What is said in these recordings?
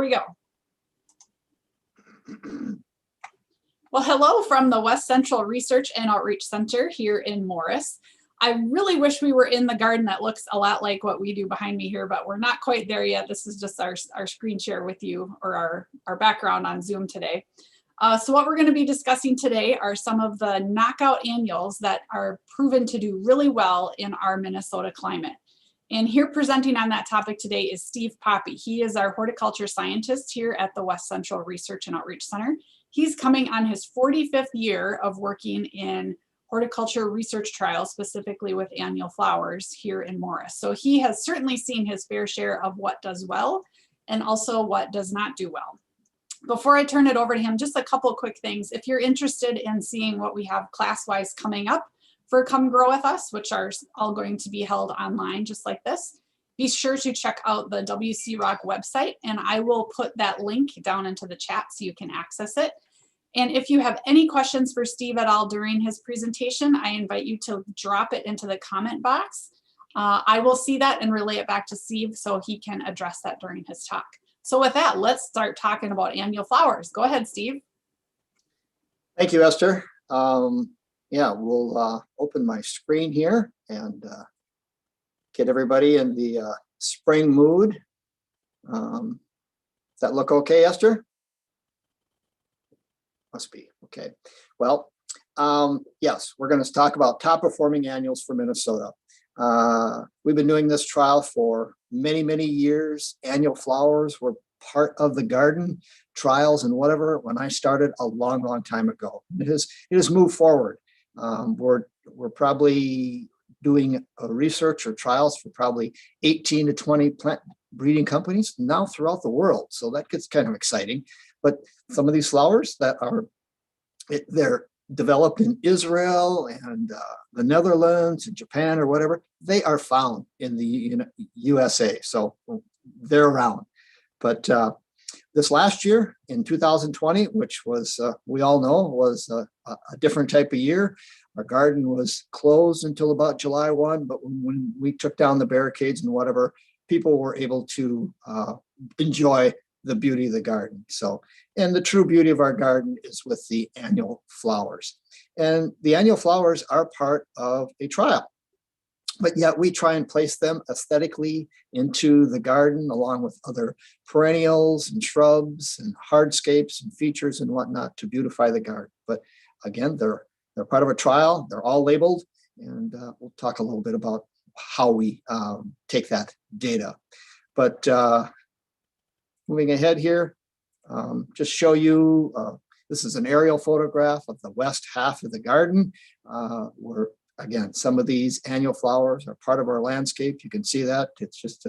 we go. Well, hello from the West Central Research and Outreach Center here in Morris. I really wish we were in the garden that looks a lot like what we do behind me here, but we're not quite there yet. This is just our screen share with you, or our background on Zoom today. So what we're going to be discussing today are some of the knockout annuals that are proven to do really well in our Minnesota climate. And here presenting on that topic today is Steve Poppe. He is our horticulture scientist here at the West Central Research and Outreach Center. He's coming on his 45th year of working in horticulture research trials, specifically with annual flowers here in Morris. So he has certainly seen his fair share of what does well and also what does not do well. Before I turn it over to him, just a couple quick things. If you're interested in seeing what we have class-wise coming up for Come Grow With Us, which are all going to be held online just like this, be sure to check out the WCROC website, and I will put that link down into the chat so you can access it. And if you have any questions for Steve at all during his presentation, I invite you to drop it into the comment box. I will see that and relay it back to Steve so he can address that during his talk. So with that, let's start talking about annual flowers. Go ahead, Steve. Thank you, Esther. Yeah, we'll open my screen here and get everybody in the spring mood. Does that look okay, Esther? Must be okay. Well, yes, we're going to talk about top performing annuals for Minnesota. We've been doing this trial for many, many years. Annual flowers were part of the garden trials and whatever when I started a long, long time ago. It has moved forward. We're probably doing research or trials for probably 18 to 20 plant breeding companies now throughout the world. So that gets kind of exciting. But some of these flowers that they're developed in Israel and the Netherlands and Japan or whatever, they are found in the USA. So they're around. But this last year in 2020, which was, we all know, was a different type of year. Our garden was closed until about July 1, but when we took down the barricades and whatever, people were able to enjoy the beauty of the garden. So, and the true beauty of our garden is with the annual flowers. And the annual flowers are part of a trial, but yet we try and place them aesthetically into the garden along with other perennials and shrubs and hardscapes and features and whatnot to beautify the garden. But again, they're part of a trial. They're all labeled, and we'll talk a little bit about how we take that data. But moving ahead here, just show you, this is an aerial photograph of the west half of the garden, where, again, some of these annual flowers are part of our landscape. You can see that. It's just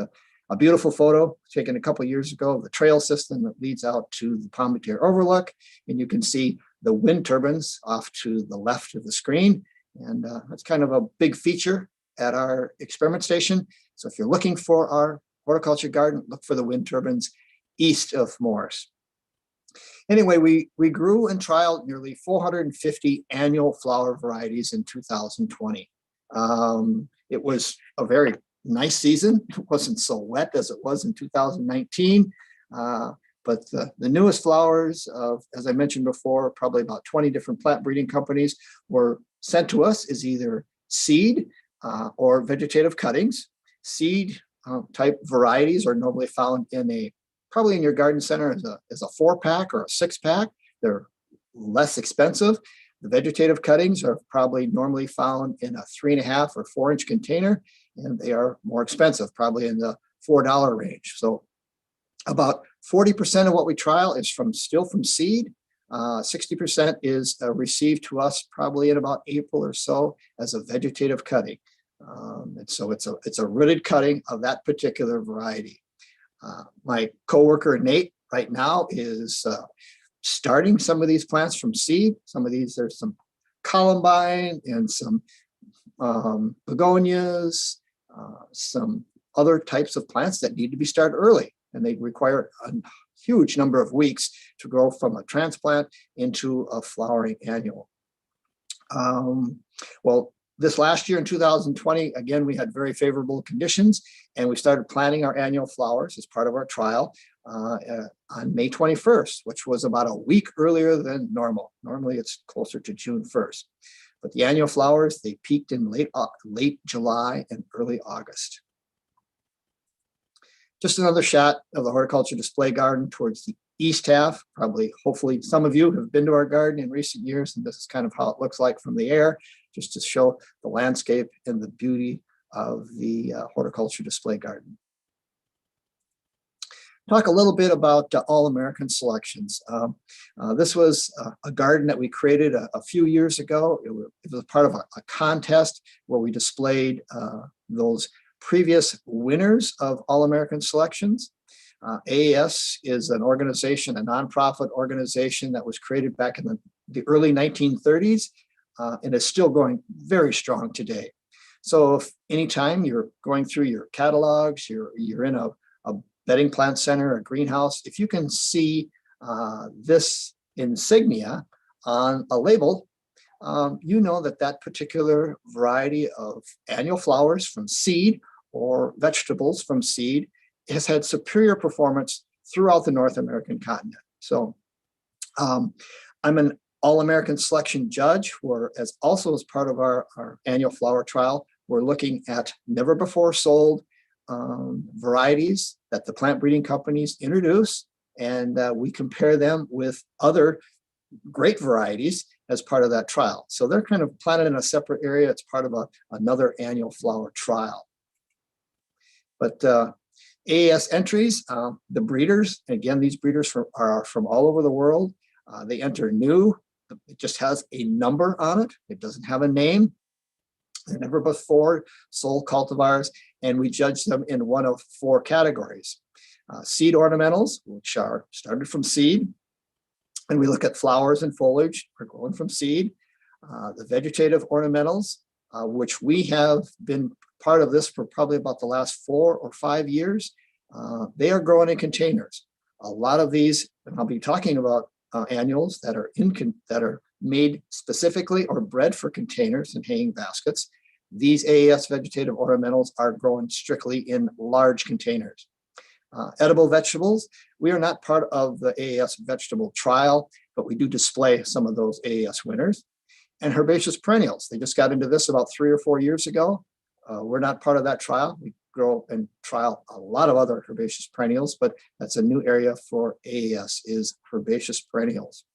a beautiful photo taken a couple of years ago of the trail system that leads out to the Palmetier Overlook. And you can see the wind turbines off to the left of the screen. And that's kind of a big feature at our experiment station. So if you're looking for our horticulture garden, look for the wind turbines east of Morris. Anyway, we grew and trialed nearly 450 annual flower varieties in 2020. It was a very nice season. It wasn't so wet as it was in 2019, but the newest flowers of, as I mentioned before, probably about 20 different plant breeding companies were sent to us as either seed or vegetative cuttings. Seed type varieties are normally found in probably in your garden center as a 4-pack or a 6-pack. They're less expensive. The vegetative cuttings are probably normally found in a 3.5 or 4-inch container, and they are more expensive, probably in the $4 range. So about 40% of what we trial is still from seed. 60% is received to us probably in about April or so as a vegetative cutting. And so it's a rooted cutting of that particular variety. My coworker Nate right now is starting some of these plants from seed. Some of these, there's some columbine and some begonias, some other types of plants that need to be started early, and they require a huge number of weeks to grow from a transplant into a flowering annual. Well, This last year in 2020, again, we had very favorable conditions, and we started planting our annual flowers as part of our trial on May 21st, which was about a week earlier than normal. Normally it's closer to June 1st. But the annual flowers, they peaked in late July and early August. Just another shot of the horticulture display garden towards the east half. Probably, hopefully, some of you have been to our garden in recent years, and this is kind of how it looks like from the air, just to show the landscape and the beauty of the horticulture display garden. Talk a little bit about All-American selections. This was a garden that we created a few years ago. It was part of a contest where we displayed those previous winners of All-American selections. AAS is an organization, a nonprofit organization that was created back in the early 1930s and is still going very strong today. So if anytime you're going through your catalogs, you're in a bedding plant center, a greenhouse, if you can see this insignia on a label, you know that that particular variety of annual flowers from seed or vegetables from seed has had superior performance throughout the North American continent. So I'm an All-American selection judge, where also as part of our annual flower trial, we're looking at never before sold varieties that the plant breeding companies introduce, and we compare them with other great varieties as part of that trial. So they're kind of planted in a separate area. It's part of another annual flower trial. But AAS entries, the breeders, again, these breeders are from all over the world. They enter new. It just has a number on it. It doesn't have a name. They're never before sold cultivars, and we judge them in one of 4 categories. Seed ornamentals, which are started from seed, and we look at flowers and foliage are grown from seed. The vegetative ornamentals, which we have been part of this for probably about the last 4 or 5 years, they are grown in containers. A lot of these, and I'll be talking about annuals that are made specifically or bred for containers and hanging baskets. These AAS vegetative ornamentals are grown strictly in large containers. Edible vegetables, we are not part of the AAS vegetable trial, but we do display some of those AAS winners. And herbaceous perennials, they just got into this about 3 or 4 years ago. We're not part of that trial. We grow and trial a lot of other herbaceous perennials, but that's a new area for AAS, is herbaceous perennials.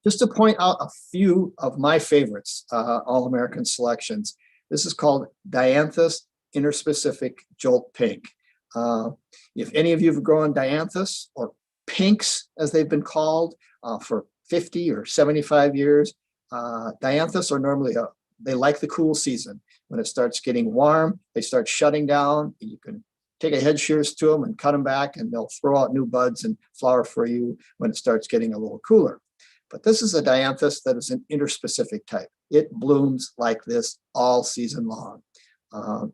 Just to point out a few of my favorites, All-American selections. This is called Dianthus interspecific Jolt Pink. If any of you have grown Dianthus, or pinks as they've been called, for 50 or 75 years, Dianthus are normally, they like the cool season. When it starts getting warm, they start shutting down. You can take a head shears to them and cut them back, and they'll throw out new buds and flower for you when it starts getting a little cooler. But this is a Dianthus that is an interspecific type. It blooms like this all season long.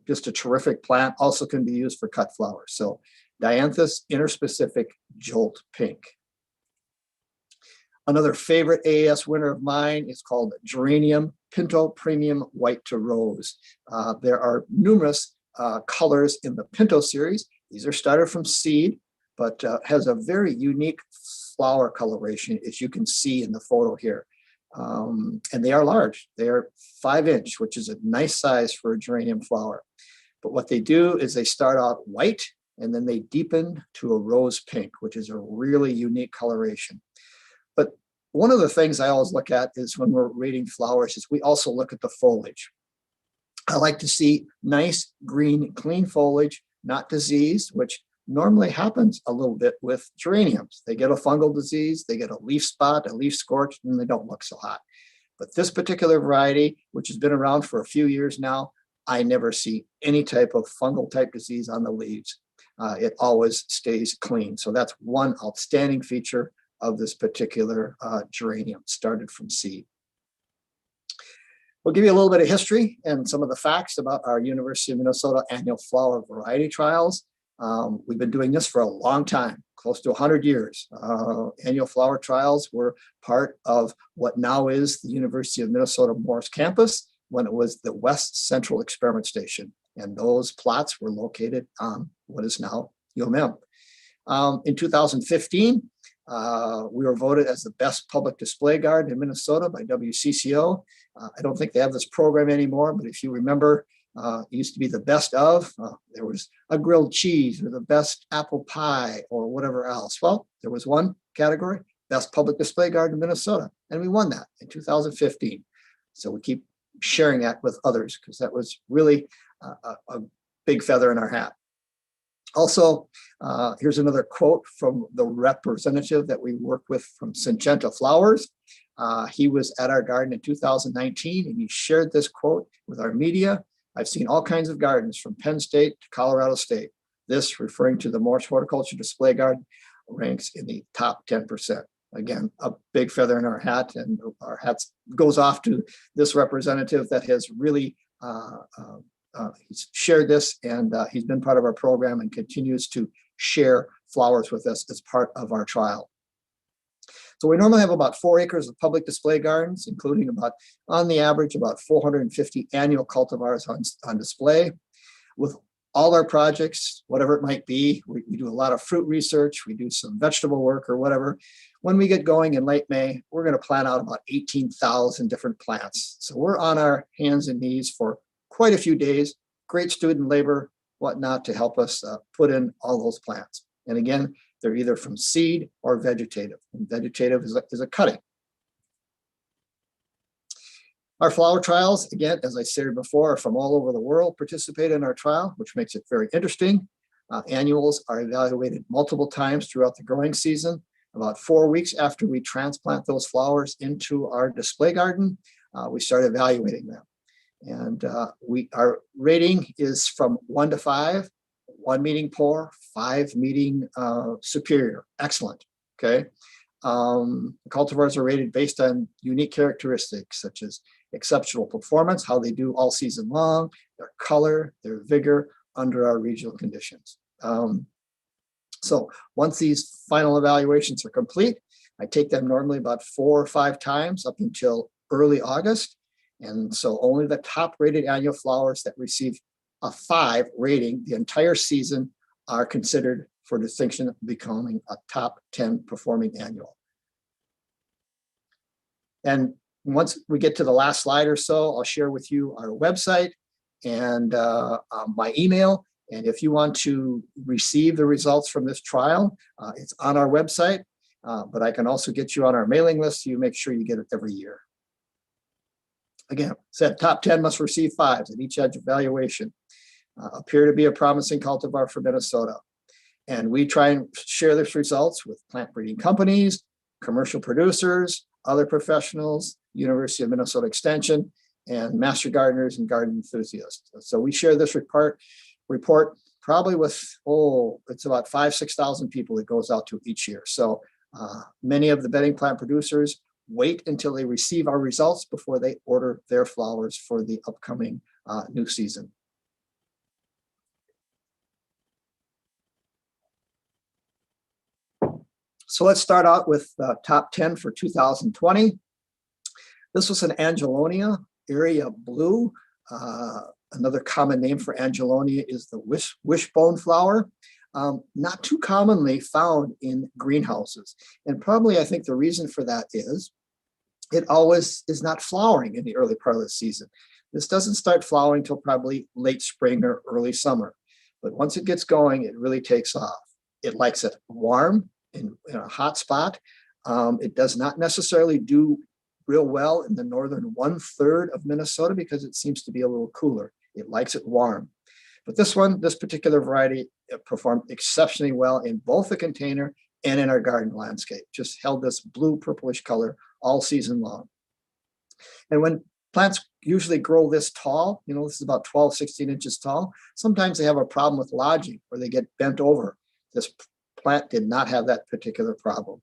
Just a terrific plant, also can be used for cut flowers. So Dianthus interspecific Jolt Pink. Another favorite AAS winner of mine is called Geranium Pinto Premium White to Rose. There are numerous colors in the Pinto series. These are started from seed, but has a very unique flower coloration, as you can see in the photo here. And they are large. They are 5-inch, which is a nice size for a geranium flower. But what they do is they start out white, and then they deepen to a rose pink, which is a really unique coloration. But one of the things I always look at is when we're rating flowers is we also look at the foliage. I like to see nice, green, clean foliage, not diseased, which normally happens a little bit with geraniums. They get a fungal disease, they get a leaf spot, a leaf scorch, and they don't look so hot. But this particular variety, which has been around for a few years now, I never see any type of fungal type disease on the leaves. It always stays clean. So that's one outstanding feature of this particular geranium, started from seed. We'll give you a little bit of history and some of the facts about our University of Minnesota annual flower variety trials. We've been doing this for a long time, close to 100 years. Annual flower trials were part of what now is the University of Minnesota Morris campus. when it was the West Central Experiment Station. And those plots were located on what is now U of M. In 2015, we were voted as the best public display garden in Minnesota by WCCO. I don't think they have this program anymore, but if you remember, it used to be the best of, there was a grilled cheese or the best apple pie or whatever else. Well, there was one category, best public display garden in Minnesota, and we won that in 2015. So we keep sharing that with others because that was really a big feather in our hat. Also, here's another quote from the representative that we work with from Syngenta Flowers. He was at our garden in 2019 and he shared this quote with our media. I've seen all kinds of gardens from Penn State to Colorado State. This, referring to the Morris Horticulture Display Garden, ranks in the top 10%. Again, a big feather in our hat, and our hats goes off to this representative that has really he's shared this, and he's been part of our program and continues to share flowers with us as part of our trial. So we normally have about 4 acres of public display gardens, including about, on the average, about 450 annual cultivars on display. With all our projects, whatever it might be, we do a lot of fruit research, we do some vegetable work or whatever. When we get going in late May, we're going to plant out about 18,000 different plants. So we're on our hands and knees for quite a few days, great student labor, whatnot, to help us put in all those plants. And again, they're either from seed or vegetative. And vegetative is a cutting. Our flower trials, again, as I said before, are from all over the world participate in our trial, which makes it very interesting. Annuals are evaluated multiple times throughout the growing season. About 4 weeks after we transplant those flowers into our display garden, we start evaluating them. And our rating is from 1 to 5, 1 meaning poor, 5 meaning superior, excellent, okay? Cultivars are rated based on unique characteristics such as exceptional performance, how they do all season long, their color, their vigor under our regional conditions. So once these final evaluations are complete, I take them normally about 4 or 5 times up until early August. And so only the top rated annual flowers that receive a 5 rating the entire season are considered for distinction of becoming a top 10 performing annual. And once we get to the last slide or so, I'll share with you our website and my email. And if you want to receive the results from this trial, it's on our website, but I can also get you on our mailing list so you make sure you get it every year. Again, said top 10 must receive 5s at each edge evaluation. Appear to be a promising cultivar for Minnesota. And we try and share this results with plant breeding companies, commercial producers, other professionals, University of Minnesota Extension, and master gardeners and garden enthusiasts. So we share this report probably with, it's about 5,000-6,000 people it goes out to each year. So many of the bedding plant producers wait until they receive our results before they order their flowers for the upcoming new season. So let's start out with top 10 for 2020. This was an Angelonia area blue. Another common name for Angelonia is the wishbone flower. Not too commonly found in greenhouses. And probably I think the reason for that is it always is not flowering in the early part of the season. This doesn't start flowering until probably late spring or early summer. But once it gets going, it really takes off. It likes it warm in a hot spot. It does not necessarily do real well in the northern 1/3 of Minnesota because it seems to be a little cooler. It likes it warm. But this particular variety performed exceptionally well in both the container and in our garden landscape. Just held this blue purplish color all season long. And when plants usually grow this tall, this is about 12, 16 inches tall, sometimes they have a problem with lodging or they get bent over. This plant did not have that particular problem.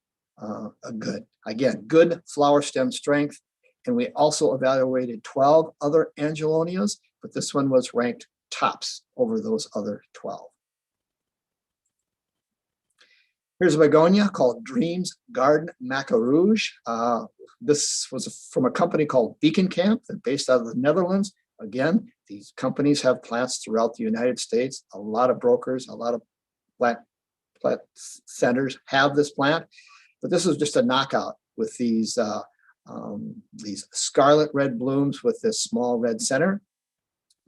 Good flower stem strength. And we also evaluated 12 other Angelonias, but this one was ranked tops over those other 12. Here's a begonia called Dreams Garden Maca Rouge. This was from a company called Beacon Camp, that's based out of the Netherlands. Again, these companies have plants throughout the United States. A lot of brokers, a lot of plant centers have this plant, but this was just a knockout with these scarlet red blooms with this small red center.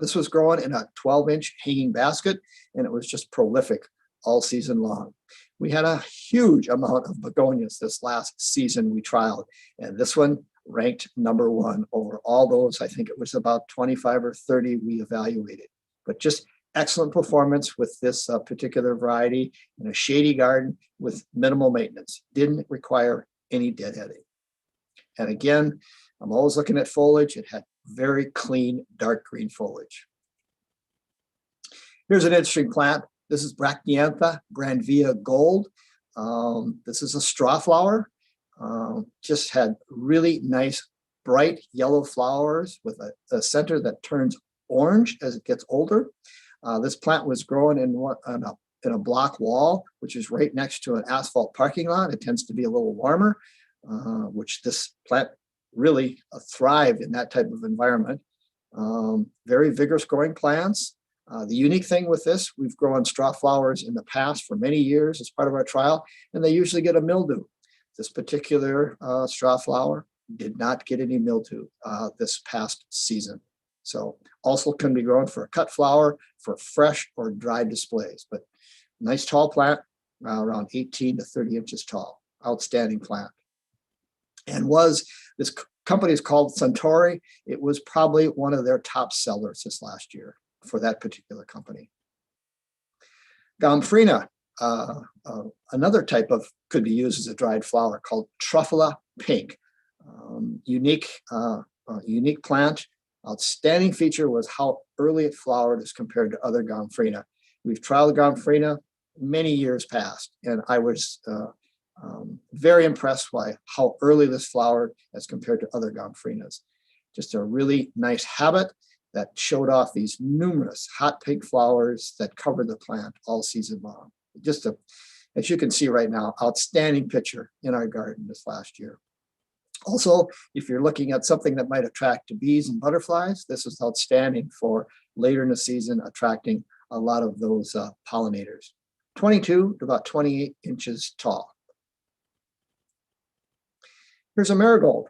This was growing in a 12-inch hanging basket, and it was just prolific all season long. We had a huge amount of begonias this last season we trialed, and this one ranked #1 over all those. I think it was about 25 or 30 we evaluated, but just excellent performance with this particular variety in a shady garden with minimal maintenance. Didn't require any deadheading. And again, I'm always looking at foliage. It had very clean, dark green foliage. Here's an interesting plant. This is Brachyantha grandvia gold. This is a straw flower. Just had really nice, bright yellow flowers with a center that turns orange as it gets older. This plant was growing in a block wall, which is right next to an asphalt parking lot. It tends to be a little warmer, which this plant really thrived in that type of environment. Very vigorous growing plants. The unique thing with this, we've grown straw flowers in the past for many years as part of our trial, and they usually get a mildew. This particular straw flower did not get any mildew this past season. So also can be grown for a cut flower, for fresh or dried displays, but nice tall plant, around 18 to 30 inches tall. Outstanding plant. And this company is called Suntory. It was probably one of their top sellers this last year for that particular company. Gomphrena, another type of, could be used as a dried flower called Truffula Pink. Unique plant. Outstanding feature was how early it flowered as compared to other Gomphrena. We've trialed Gomphrena many years past, and I was very impressed by how early this flowered as compared to other Gomphrenas. Just a really nice habit that showed off these numerous hot pink flowers that covered the plant all season long. Just as you can see right now, outstanding picture in our garden this last year. Also, if you're looking at something that might attract bees and butterflies, this is outstanding for later in the season, attracting a lot of those pollinators. 22 to about 28 inches tall. Here's a marigold.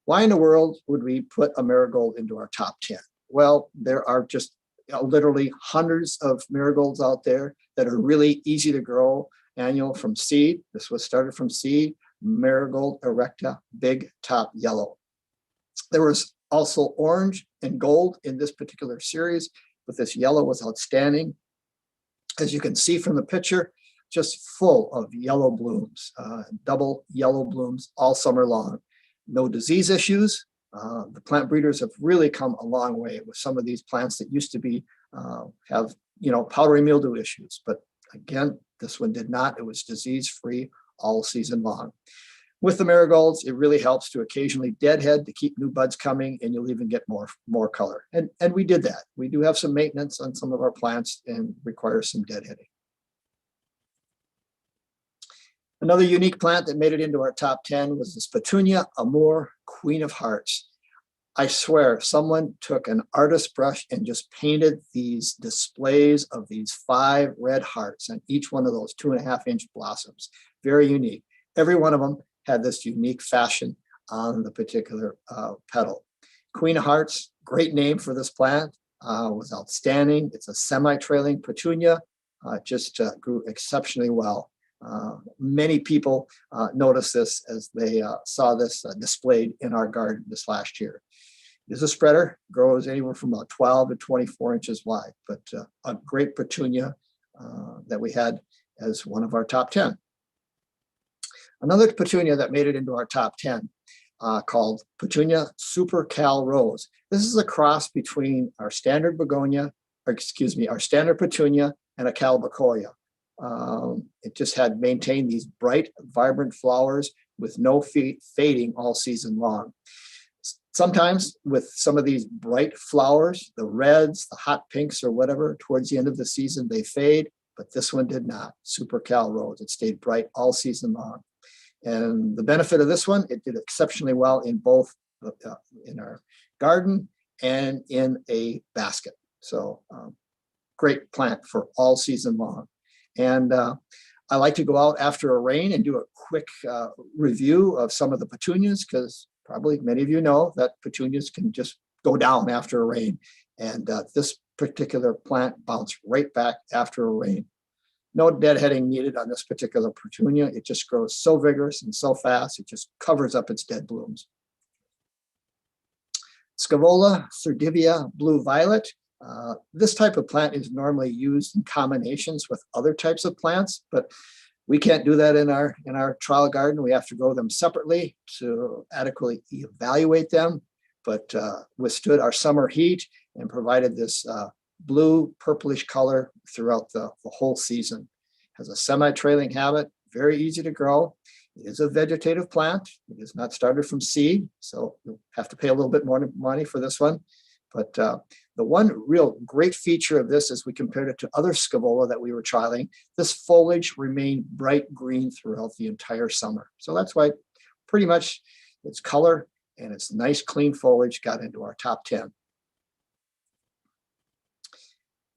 Why in the world would we put a marigold into our top 10? Well, there are just literally hundreds of marigolds out there that are really easy to grow annual from seed. This was started from seed. Marigold erecta, big top yellow. There was also orange and gold in this particular series, but this yellow was outstanding. As you can see from the picture, just full of yellow blooms, double yellow blooms all summer long. No disease issues. The plant breeders have really come a long way with some of these plants that used to be have powdery mildew issues, but again, this one did not. It was disease-free all season long. With the marigolds, it really helps to occasionally deadhead to keep new buds coming, and you'll even get more color. And we did that. We do have some maintenance on some of our plants and require some deadheading. Another unique plant that made it into our top 10 was this Petunia Amour Queen of Hearts. I swear someone took an artist brush and just painted these displays of these 5 red hearts on each one of those 2.5-inch blossoms. Very unique. Every one of them had this unique fashion on the particular petal. Queen of Hearts, great name for this plant, was outstanding. It's a semi-trailing petunia, just grew exceptionally well. Many people noticed this as they saw this displayed in our garden this last year. It is a spreader, grows anywhere from about 12 to 24 inches wide, but a great petunia that we had as one of our top 10. Another petunia that made it into our top 10 called Petunia Super Cal Rose. This is a cross between our standard begonia, our standard petunia and a Calbacoia. It just had maintained these bright, vibrant flowers with no fading all season long. Sometimes with some of these bright flowers, the reds, the hot pinks or whatever, towards the end of the season, they fade. but this one did not. Super Cal Rose. It stayed bright all season long. And the benefit of this one, it did exceptionally well in both in our garden and in a basket. So great plant for all season long. And I like to go out after a rain and do a quick review of some of the petunias, because probably many of you know that petunias can just go down after a rain. And this particular plant bounced right back after a rain. No deadheading needed on this particular petunia. It just grows so vigorous and so fast, it just covers up its dead blooms. Scaevola Surdivia Blue Violet. This type of plant is normally used in combinations with other types of plants, but we can't do that in our trial garden. We have to grow them separately to adequately evaluate them, but withstood our summer heat and provided this blue purplish color throughout the whole season. Has a semi-trailing habit, very easy to grow. It is a vegetative plant. It is not started from seed, so you'll have to pay a little bit more money for this one. But the one real great feature of this is we compared it to other Scaevola that we were trialing. This foliage remained bright green throughout the entire summer. So that's why pretty much its color and its nice clean foliage got into our top 10.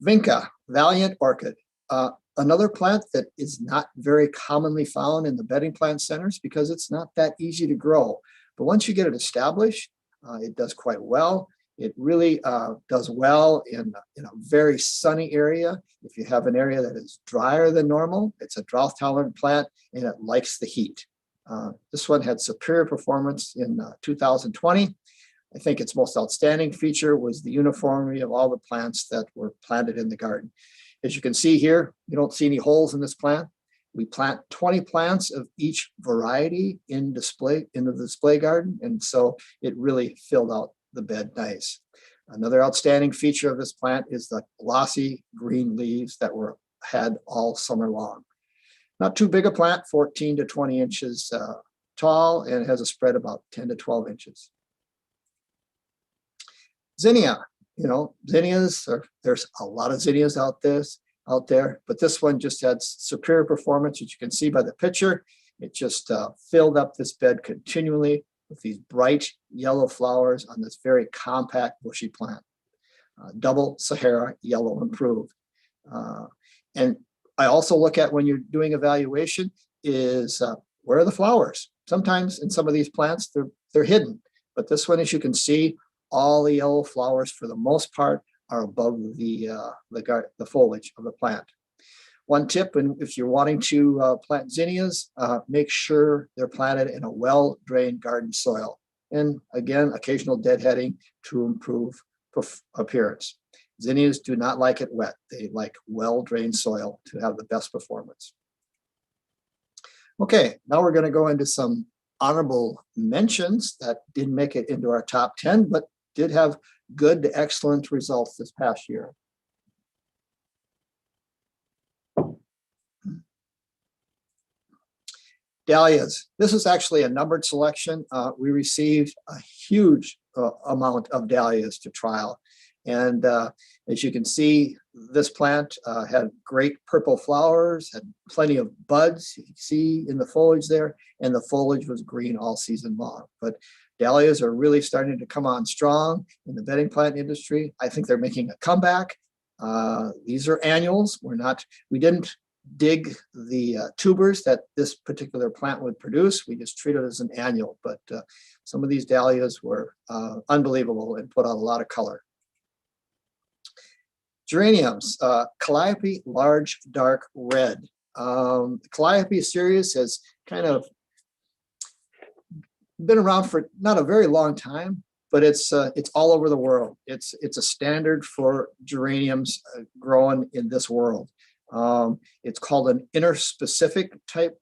Vinca, Valiant Orchid. Another plant that is not very commonly found in the bedding plant centers because it's not that easy to grow. But once you get it established, it does quite well. It really does well in a very sunny area. If you have an area that is drier than normal, it's a drought tolerant plant and it likes the heat. This one had superior performance in 2020. I think its most outstanding feature was the uniformity of all the plants that were planted in the garden. As you can see here, you don't see any holes in this plant. We plant 20 plants of each variety in the display garden, and so it really filled out the bed nice. Another outstanding feature of this plant is the glossy green leaves that were had all summer long. Not too big a plant, 14 to 20 inches tall, and it has a spread about 10 to 12 inches. Zinnia, zinnias, there's a lot of zinnias out there, but this one just had superior performance, as you can see by the picture. It just filled up this bed continually with these bright yellow flowers on this very compact bushy plant. Double Sahara yellow improved. And I also look at, when you're doing evaluation, is where are the flowers? Sometimes in some of these plants, they're hidden, but this one, as you can see, all the yellow flowers for the most part are above the foliage of the plant. One tip, and if you're wanting to plant zinnias, make sure they're planted in a well-drained garden soil. And again, occasional deadheading to improve appearance. Zinnias do not like it wet. They like well-drained soil to have the best performance. Okay, now we're going to go into some honorable mentions that didn't make it into our top 10, but did have good to excellent results this past year. Dahlias. This is actually a numbered selection. We received a huge amount of dahlias to trial. And as you can see, this plant had great purple flowers, had plenty of buds, you can see in the foliage there, and the foliage was green all season long. But dahlias are really starting to come on strong in the bedding plant industry. I think they're making a comeback. These are annuals. We didn't dig the tubers that this particular plant would produce. We just treat it as an annual, but some of these dahlias were unbelievable and put out a lot of color. Geraniums, Calliope Large Dark Red. Calliope series has kind of been around for not a very long time, but it's all over the world. It's a standard for geraniums growing in this world. It's called an interspecific type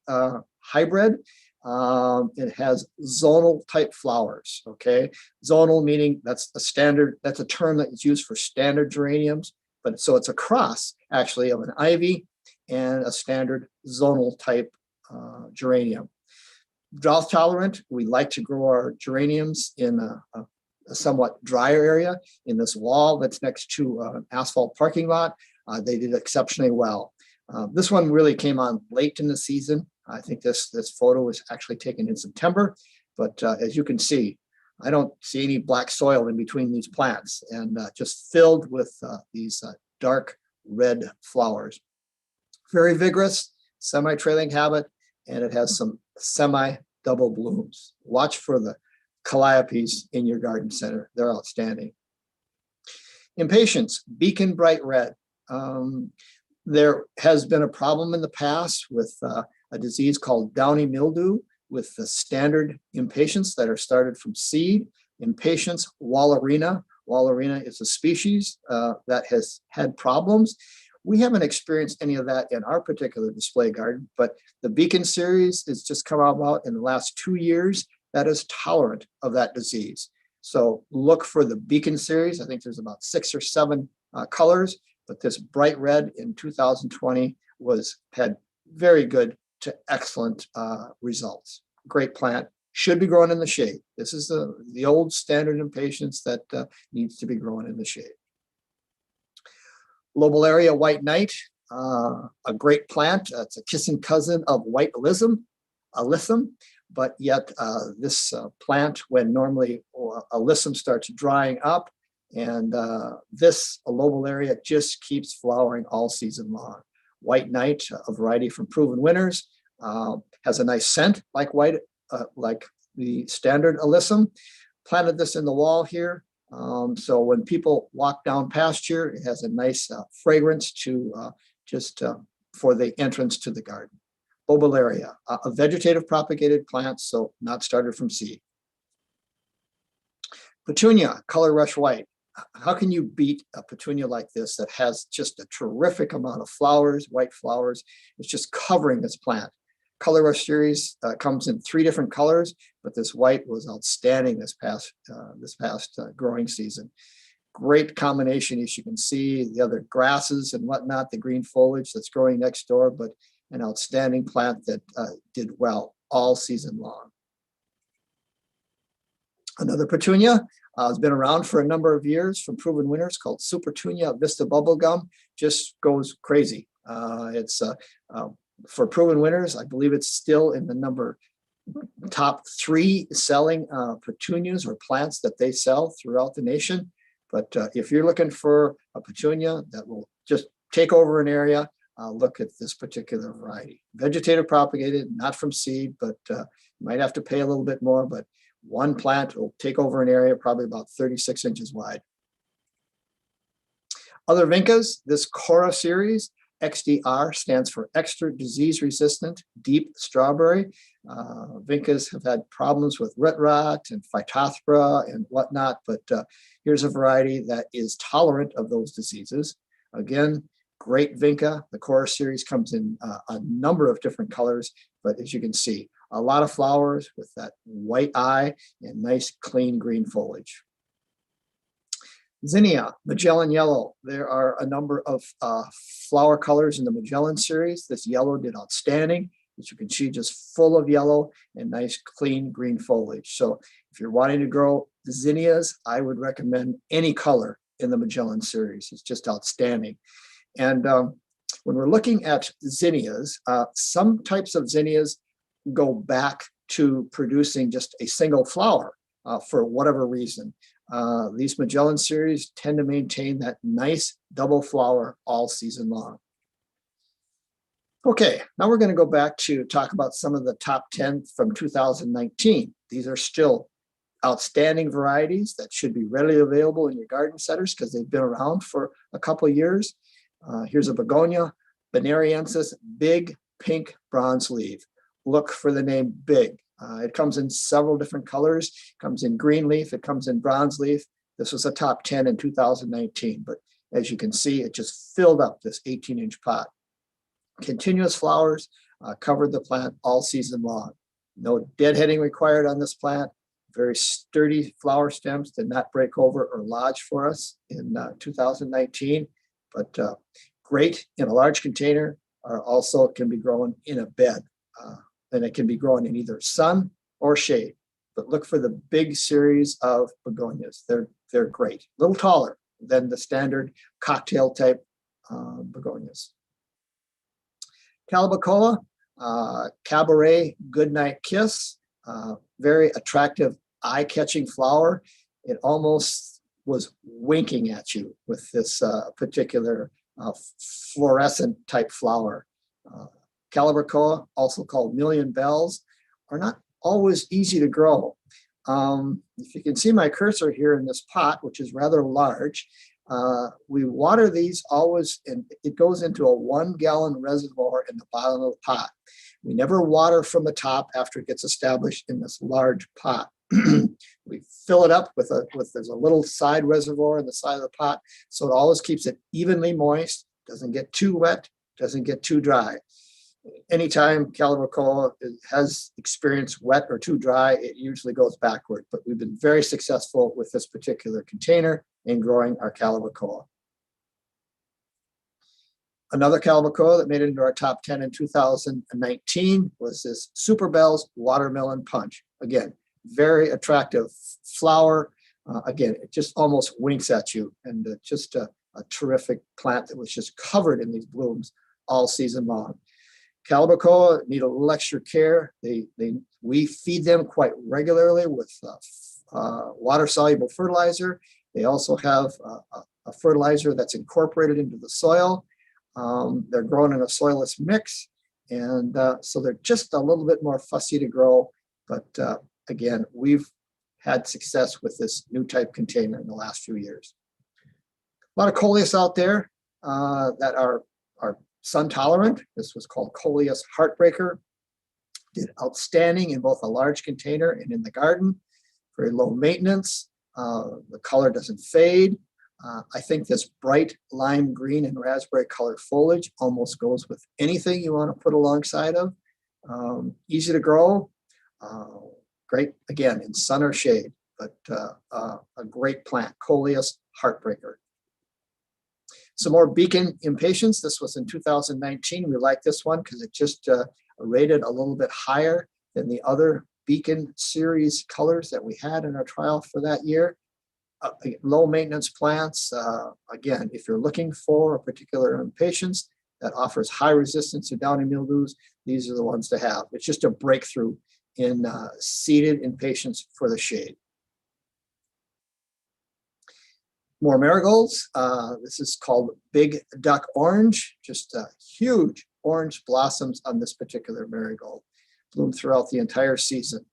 hybrid. It has zonal type flowers. Okay, zonal meaning that's a standard. That's a term that is used for standard geraniums. But so it's a cross actually of an ivy and a standard zonal type geranium. Drought tolerant. We like to grow our geraniums in a somewhat drier area. In this wall that's next to an asphalt parking lot, they did exceptionally well. This one really came on late in the season. I think this photo was actually taken in September, but as you can see, I don't see any black soil in between these plants, and just filled with these dark red flowers. Very vigorous, semi-trailing habit, and it has some semi-double blooms. Watch for the calliopes in your garden center. They're outstanding. Impatiens, beacon bright red. There has been a problem in the past with a disease called downy mildew with the standard impatiens that are started from seed. Impatiens wallerina. Wallerina is a species that has had problems. We haven't experienced any of that in our particular display garden, but the Beacon series has just come about in the last 2 years that is tolerant of that disease. So look for the Beacon series. I think there's about 6 or 7 colors, but this bright red in 2020 had very good to excellent results. Great plant, should be grown in the shade. This is the old standard impatiens that needs to be grown in the shade. Lobularia white knight, a great plant. It's a kissing cousin of white alyssum, but yet this plant, when normally alyssum starts drying up, and this lobularia just keeps flowering all season long. White knight, a variety from Proven Winners, has a nice scent like like the standard alyssum. Planted this in the wall here. So when people walk down past here, it has a nice fragrance to for the entrance to the garden. Lobularia, a vegetative propagated plant, so not started from seed. Petunia, color rush white. How can you beat a petunia like this that has just a terrific amount of flowers, white flowers? It's just covering this plant. Color Rush series comes in 3 different colors, but this white was outstanding this past growing season. Great combination, as you can see, the other grasses and whatnot, the green foliage that's growing next door, but an outstanding plant that did well all season long. Another petunia has been around for a number of years from Proven Winners called Supertunia Vista Bubblegum. Just goes crazy. It's for Proven Winners, I believe it's still in the top 3 selling petunias or plants that they sell throughout the nation. But if you're looking for a petunia that will just take over an area, look at this particular variety. Vegetative propagated, not from seed, but you might have to pay a little bit more, but one plant will take over an area probably about 36 inches wide. Other vincas, this Cora series, XDR stands for extra disease resistant deep strawberry. Vincas have had problems with root rot and phytophthora and whatnot, but here's a variety that is tolerant of those diseases. Again, great vinca. The Cora series comes in a number of different colors, but as you can see, a lot of flowers with that white eye and nice clean green foliage. Zinnia, Magellan yellow. There are a number of flower colors in the Magellan series. This yellow did outstanding. As you can see, just full of yellow and nice clean green foliage. So if you're wanting to grow zinnias, I would recommend any color in the Magellan series. It's just outstanding. And when we're looking at zinnias, some types of zinnias go back to producing just a single flower for whatever reason. These Magellan series tend to maintain that nice double flower all season long. Okay, now we're going to go back to talk about some of the top 10 from 2019. These are still outstanding varieties that should be readily available in your garden centers because they've been around for a couple of years. Here's a begonia, Bonariensis, big pink bronze leaf. Look for the name big. It comes in several different colors. It comes in green leaf. It comes in bronze leaf. This was a top 10 in 2019, but as you can see, it just filled up this 18-inch pot. Continuous flowers covered the plant all season long. No deadheading required on this plant. Very sturdy flower stems, did not break over or lodge for us in 2019, but great in a large container, or also can be grown in a bed. And it can be grown in either sun or shade. But look for the big series of begonias. They're great. A little taller than the standard cocktail type begonias. Calibrachoa, Cabaret Goodnight Kiss, very attractive, eye-catching flower. It almost was winking at you with this particular fluorescent type flower. Calibrachoa, also called Million Bells, are not always easy to grow. If you can see my cursor here in this pot, which is rather large, we water these always, and it goes into a 1-gallon reservoir in the bottom of the pot. We never water from the top after it gets established in this large pot. We fill it up with there's a little side reservoir in the side of the pot, so it always keeps it evenly moist, doesn't get too wet, doesn't get too dry. Anytime Calibrachoa has experienced wet or too dry, it usually goes backward, but we've been very successful with this particular container in growing our Calibrachoa. Another Calibrachoa that made it into our top 10 in 2019 was this Super Bells Watermelon Punch. Again, very attractive flower. Again, it just almost winks at you, and just a terrific plant that was just covered in these blooms all season long. Calibrachoa need a little extra care. We feed them quite regularly with water-soluble fertilizer. They also have a fertilizer that's incorporated into the soil. They're grown in a soilless mix, and so they're just a little bit more fussy to grow. But again, we've had success with this new type container in the last few years. A lot of coleus out there that are sun tolerant. This was called Coleus Heartbreaker. Did outstanding in both a large container and in the garden. Very low maintenance. The color doesn't fade. I think this bright lime green and raspberry colored foliage almost goes with anything you want to put alongside of. Easy to grow. Great, again, in sun or shade, but a great plant, Coleus Heartbreaker. Some more Beacon Impatiens. This was in 2019. We like this one because it just rated a little bit higher than the other Beacon series colors that we had in our trial for that year. Low maintenance plants. Again, if you're looking for a particular impatiens that offers high resistance to downy mildews, these are the ones to have. It's just a breakthrough in seeded impatiens for the shade. More marigolds. This is called Big Duck Orange. Just huge orange blossoms on this particular marigold. Bloomed throughout the entire season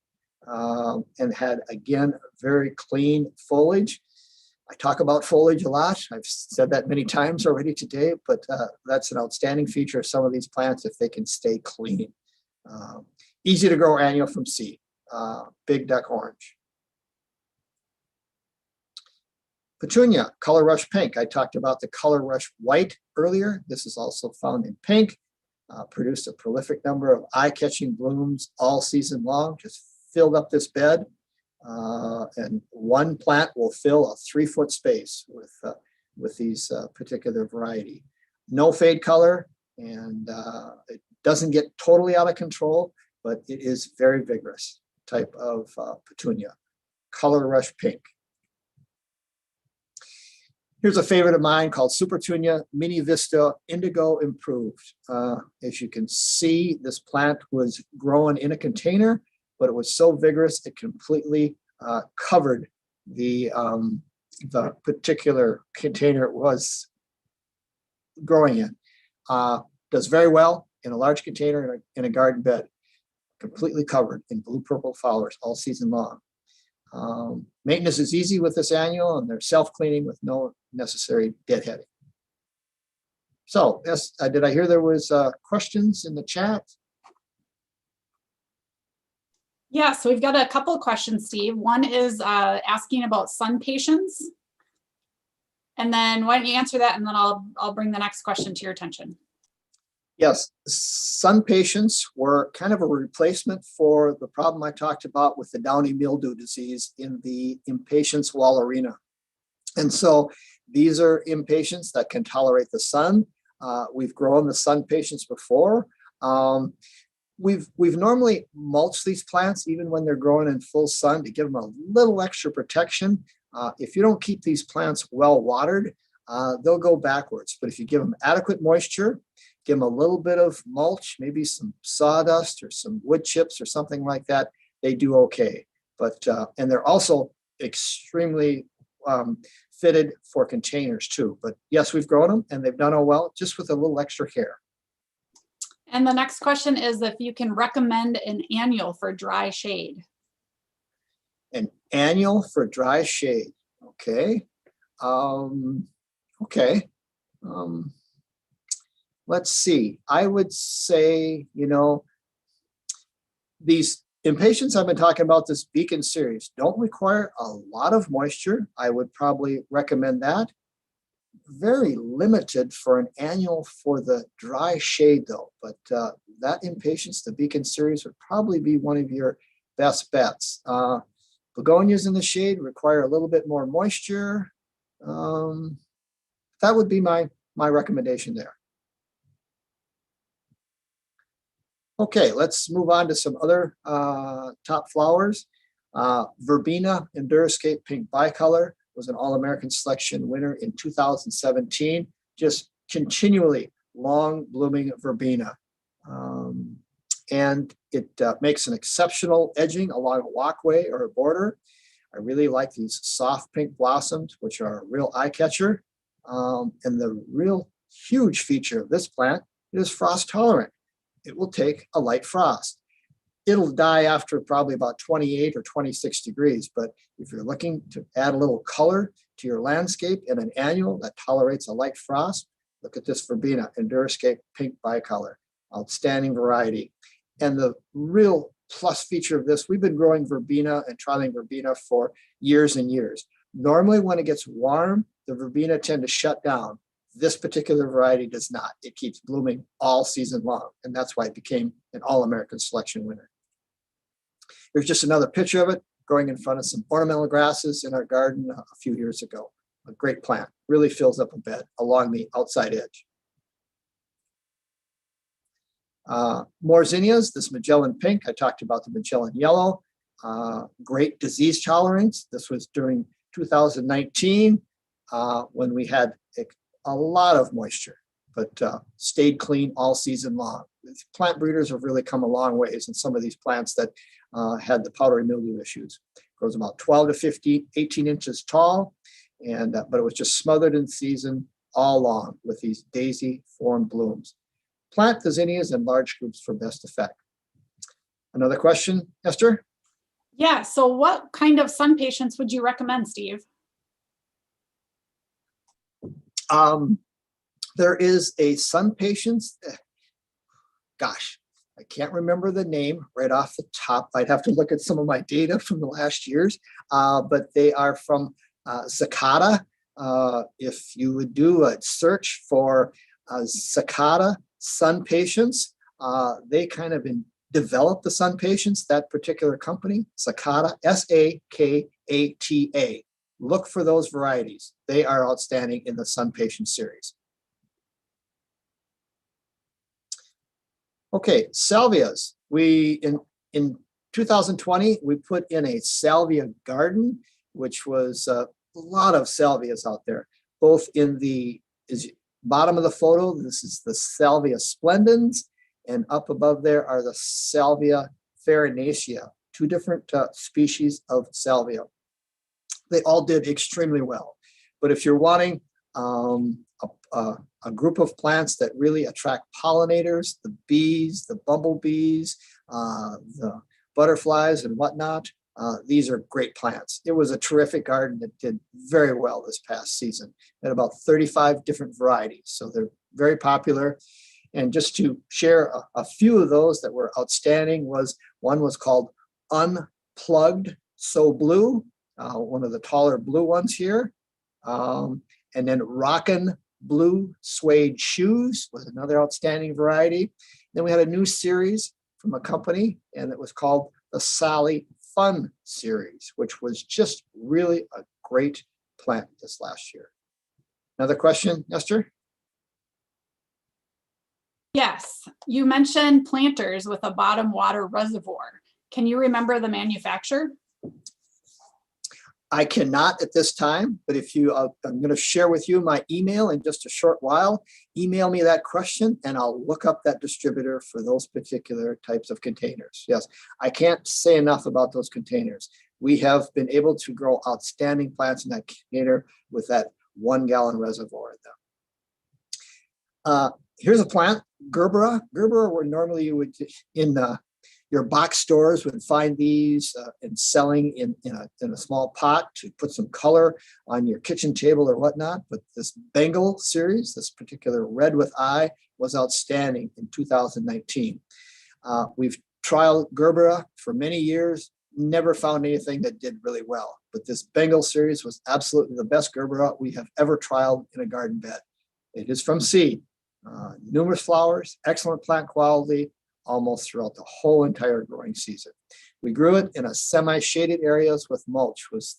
and had, again, very clean foliage. I talk about foliage a lot. I've said that many times already today, but that's an outstanding feature of some of these plants if they can stay clean. Easy to grow annual from seed. Big Duck Orange. Petunia, Color Rush Pink. I talked about the Color Rush White earlier. This is also found in pink. Produced a prolific number of eye-catching blooms all season long. Just filled up this bed. And one plant will fill a 3-foot space with these particular variety. No fade color, and it doesn't get totally out of control, but it is very vigorous type of petunia. Color Rush Pink. Here's a favorite of mine called Supertunia Mini Vista Indigo Improved. As you can see, this plant was growing in a container, but it was so vigorous it completely covered the particular container it was growing in. Does very well in a large container in a garden bed, completely covered in blue-purple flowers all season long. Maintenance is easy with this annual, and they're self-cleaning with no necessary deadheading. So, yes, did I hear there was questions in the chat? Yeah, so we've got a couple of questions, Steve. One is asking about sun patience. And then why don't you answer that, and then I'll bring the next question to your attention. Yes, sun patients were kind of a replacement for the problem I talked about with the downy mildew disease in the impatiens wallerina. And so these are impatiens that can tolerate the sun. We've grown the sun patients before. We've normally mulched these plants even when they're growing in full sun to give them a little extra protection. If you don't keep these plants well watered, they'll go backwards. But if you give them adequate moisture give them a little bit of mulch, maybe some sawdust or some wood chips or something like that, they do okay. But, and they're also extremely fitted for containers too. But yes, we've grown them and they've done all well, just with a little extra care. And the next question is if you can recommend an annual for dry shade. An annual for dry shade. Okay. Okay. Let's see. I would say, you know, these impatiens I've been talking about, this Beacon series, don't require a lot of moisture. I would probably recommend that. Very limited for an annual for the dry shade though, but that impatiens, the Beacon series, would probably be one of your best bets. Begonias in the shade require a little bit more moisture. That would be my recommendation there. Okay, let's move on to some other top flowers. Verbena Enduroscape Pink Bicolor was an All-American Selection winner in 2017. Just continually long blooming verbena. And it makes an exceptional edging along a walkway or a border. I really like these soft pink blossoms, which are a real eye catcher. And the real huge feature of this plant is frost tolerant. It will take a light frost. It'll die after probably about 28 or 26 degrees. But if you're looking to add a little color to your landscape in an annual that tolerates a light frost, look at this Verbena Enduroscape Pink Bicolor. Outstanding variety. And the real plus feature of this, we've been growing verbena and trialing verbena for years and years. Normally when it gets warm, the verbena tend to shut down. This particular variety does not. It keeps blooming all season long, and that's why it became an All-American Selection winner. Here's just another picture of it growing in front of some ornamental grasses in our garden a few years ago. A great plant, really fills up a bed along the outside edge. More zinnias, this Magellan Pink. I talked about the Magellan Yellow. Great disease tolerance. This was during 2019 when we had a lot of moisture, but stayed clean all season long. These plant breeders have really come a long ways in some of these plants that had the powdery mildew issues. Grows about 12 to 18 inches tall, and but it was just smothered in season all long with these daisy form blooms. Plant the zinnias in large groups for best effect. Another question, Esther? Yeah, so what kind of sun patience would you recommend, Steve? There is a sun patience. Gosh, I can't remember the name right off the top. I'd have to look at some of my data from the last years, but they are from Cicada. If you would do a search for Cicada sun patience, they kind of developed the sun patience, that particular company, Cicada, S-A-K-A-T-A. Look for those varieties. They are outstanding in the sun patience series. Okay, salvias. In 2020, we put in a salvia garden, which was a lot of salvias out there, both in the bottom of the photo. This is the Salvia splendens, and up above there are the Salvia farinaceae, two different species of salvia. They all did extremely well. But if you're wanting a group of plants that really attract pollinators, the bees, the bumblebees, the butterflies and whatnot, these are great plants. It was a terrific garden that did very well this past season. Had about 35 different varieties, so they're very popular. And just to share a few of those that were outstanding, one was called Unplugged So Blue, one of the taller blue ones here. And then Rockin' Blue Suede Shoes was another outstanding variety. Then we had a new series from a company, and it was called the Sally Fun series, which was just really a great plant this last year. Another question, Esther? Yes, you mentioned planters with a bottom water reservoir. Can you remember the manufacturer? I cannot at this time, but if you, I'm going to share with you my email in just a short while. Email me that question and I'll look up that distributor for those particular types of containers. Yes, I can't say enough about those containers. We have been able to grow outstanding plants in that container with that 1 gallon reservoir in them. Here's a plant, Gerbera. Gerbera, where normally you would in your box stores would find these and selling in a small pot to put some color on your kitchen table or whatnot. But this Bengal series, this particular red with eye, was outstanding in 2019. We've trialed Gerbera for many years, never found anything that did really well. But this Bengal series was absolutely the best Gerbera we have ever trialed in a garden bed. It is from seed, numerous flowers, excellent plant quality, almost throughout the whole entire growing season. We grew it in a semi-shaded areas with mulch was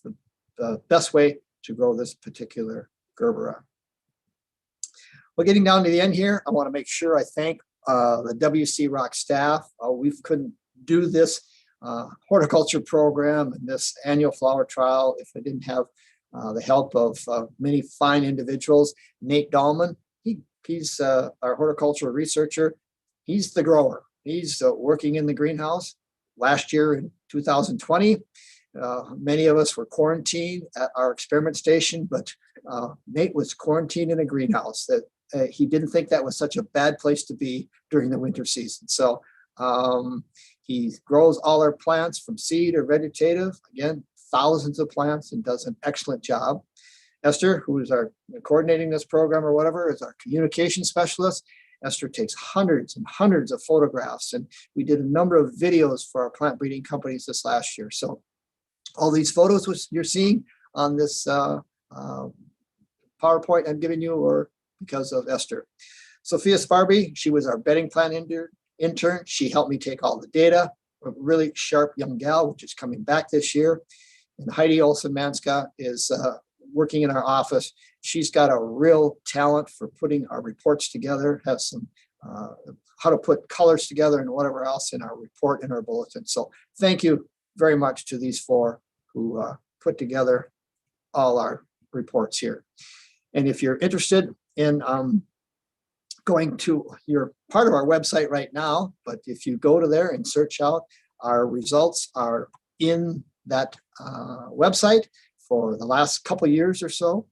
the best way to grow this particular Gerbera. Well, getting down to the end here, I want to make sure I thank the WCROC staff. We couldn't do this horticulture program and this annual flower trial if I didn't have the help of many fine individuals. Nate Dahlman, he's our horticultural researcher. He's the grower. He's working in the greenhouse. Last year in 2020, many of us were quarantined at our experiment station, but Nate was quarantined in a greenhouse. That he didn't think that was such a bad place to be during the winter season. So he grows all our plants from seed or vegetative, again, thousands of plants, and does an excellent job. Esther, who is our coordinating this program or whatever, is our communication specialist. Esther takes hundreds and hundreds of photographs, and we did a number of videos for our plant breeding companies this last year. So all these photos which you're seeing on this PowerPoint I'm giving you are because of Esther. Sophia Sparby, she was our bedding plant intern. She helped me take all the data, a really sharp young gal, which is coming back this year. And Heidi Olsen-Manska is working in our office. She's got a real talent for putting our reports together, has some how to put colors together and whatever else in our report in our bulletin. So thank you very much to these four who put together all our reports here. And if you're interested in going to, you're part of our website right now, but if you go to there and search out, our results are in that website for the last couple of years or so.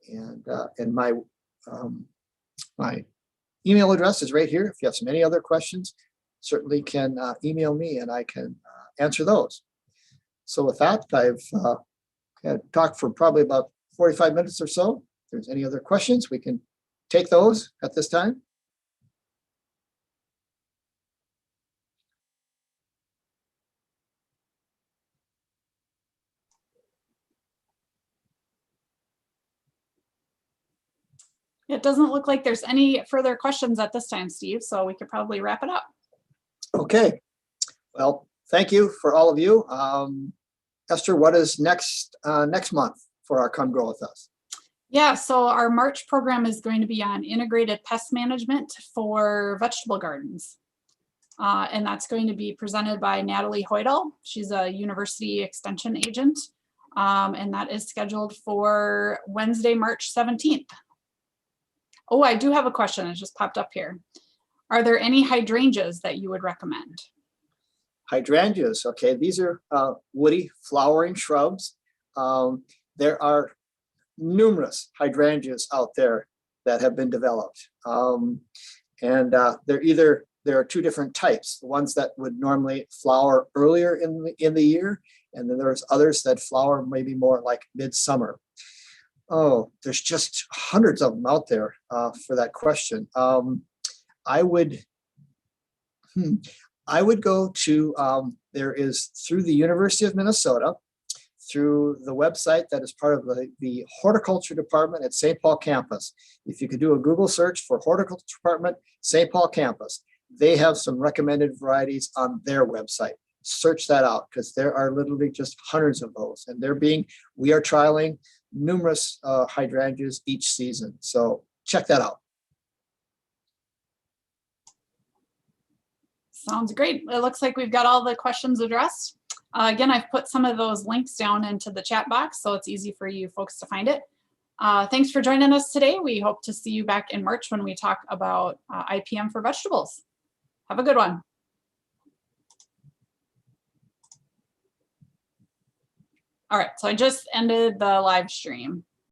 And my my email address is right here. If you have some any other questions, certainly can email me and I can answer those. So with that, I've had talked for probably about 45 minutes or so. If there's any other questions, we can take those at this time. It doesn't look like there's any further questions at this time, Steve, so we could probably wrap it up. Okay. Well, thank you for all of you. Esther, what is next month for our Come Grow With Us? Yeah, so our March program is going to be on integrated pest management for vegetable gardens. And that's going to be presented by Natalie Hoydel. She's a university extension agent. And that is scheduled for Wednesday, March 17th. Oh, I do have a question. It just popped up here. Are there any hydrangeas that you would recommend? Hydrangeas, okay. These are woody flowering shrubs. There are numerous hydrangeas out there that have been developed. There are two different types. The ones that would normally flower earlier in the year, and then there's others that flower maybe more like midsummer. Oh, there's just hundreds of them out there for that question. I would go to, there is through the University of Minnesota, through the website that is part of the horticulture department at St. Paul campus. If you could do a Google search for horticulture department, St. Paul campus, they have some recommended varieties on their website. Search that out because there are literally just hundreds of those, and we are trialing numerous hydrangeas each season. So check that out. Sounds great. It looks like we've got all the questions addressed. Again, I've put some of those links down into the chat box, so it's easy for you folks to find it. Thanks for joining us today. We hope to see you back in March when we talk about IPM for vegetables. Have a good one. All right, so I just ended the live stream.